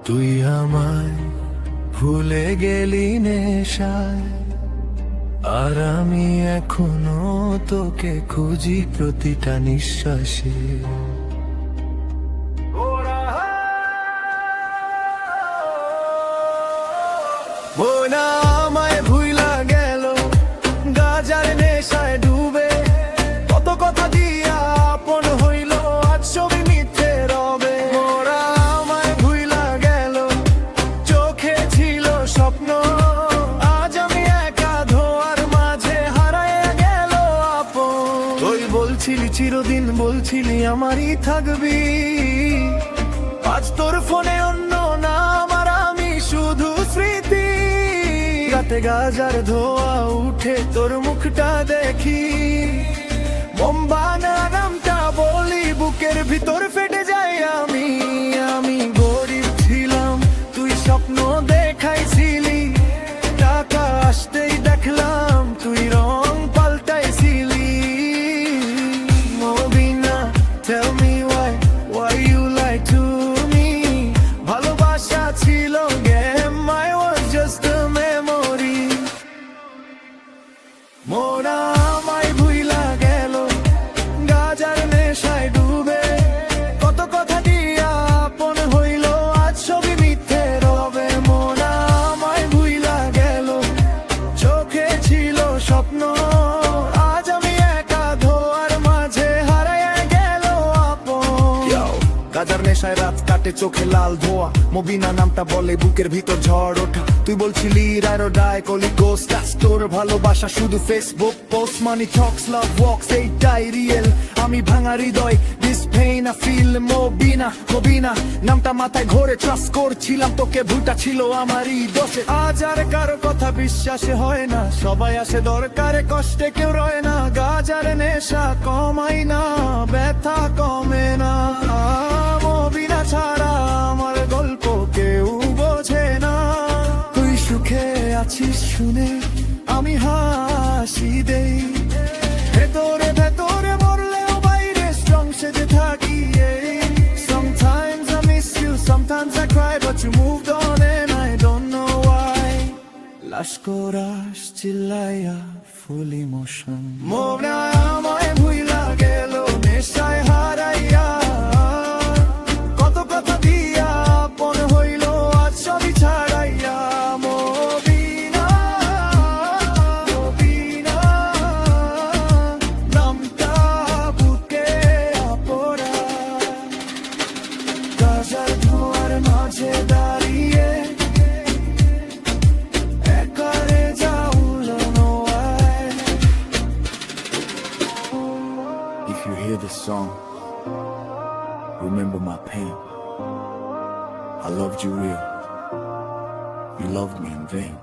তুই আমায় ভুলে গেলি নেশায়, আর আমি এখনো তোকে খুঁজি প্রতিটা নিঃশ্বাসে। মোনা আমায় ভুইলা গেল গাজার নেশায় ডুবে, কত কথা দিয়া আপন হইল আজ ছবি মিথ্যে রবে। মোরা আমায় ভুইলা গেল, চোখে ছিল স্বপ্ন, আজ আমি একা ধোয়ার মাঝে হারায় গেল আপন। তুই বলছিলি চিরদিন, বলছিলি আমারই থাকবি, আজ তোর ফোনে অন্য নাম আর আমি শুধু স্মৃতি। রাতে গাজার ধোয়া উঠে তোর মুখটা দেখি, বোম্বানা নামটা বলি বুকের ভিতর ফেটে যায়। আমি গরিব ছিলাম, তুই স্বপ্ন দেখাইছিলি, টাকা আসতেই দেখলাম তুই রং পাল্টাইছিলি। Mobina, tell me why you lie to me? ভালোবাসা ছিল game, I was just a memory. মোরা আমায় ভুইলা গেল গাজার নেশায় ডুবে, কত কথা দিয়া আপন হইল আজ ছবি মিথ্যে রবে। মোরা আমায় ভুইলা গেল, চোখে ছিল স্বপ্ন, আজ আমি একা ধোয়ার মাঝে হারায় গেল আপন। গাজার নেশায় রাত কাটে চোখে লাল ধোয়া, মবিনা নামটা বলে বুকের ভিতর ঝড় ওঠা। তুই বলছিলি রাইরো ডাই কলি গোস্ট, তোর ভালোবাসা শুধু ফেসবুক পোস্ট, মানি টক্স লাভ ওয়াক্স এইটাই রিয়েল। আমি ভাঙা হৃদয়, this pain I feel. Mobina নামটা মাথায় ঘোরে, ট্রাস্ট করছিলাম তোকে, ভুলটা ছিল আমারই দোষে। আজ আর কারো কথা বিশ্বাসে হয় না, সবাই আসে দরকারে, কষ্টে কেউ রয় না। গাজার নেশা কমাই না, ব্যথা কমে না। মবিনা ছাড়া আমার গল্প কেউ বোঝে না। তুই সুখে আছিস শুনে আমি হাসি দেই, ভেতরে ভেতরে মরলেও বাইরে স্ট্রং সেজে থাকি। Sometimes I miss you, sometimes I cry, but you moved on and I don't know why. লাশ কোরাস চিল্লাইয়া ফুল ইমোশন। মোনা আমায় ভুইলা গেল নেশায় হারাইয়া, কত কথা দিয়া আপন হইল আজ সবই ছাড়াইয়া। মবিনা নামটা বুকে আপরা, গাজার ধোয়ার মাঝে দাঁড়িয়ে একারে যাউল নোয়ায়। If you hear this song, remember my pain. I loved you real, you loved me in vain.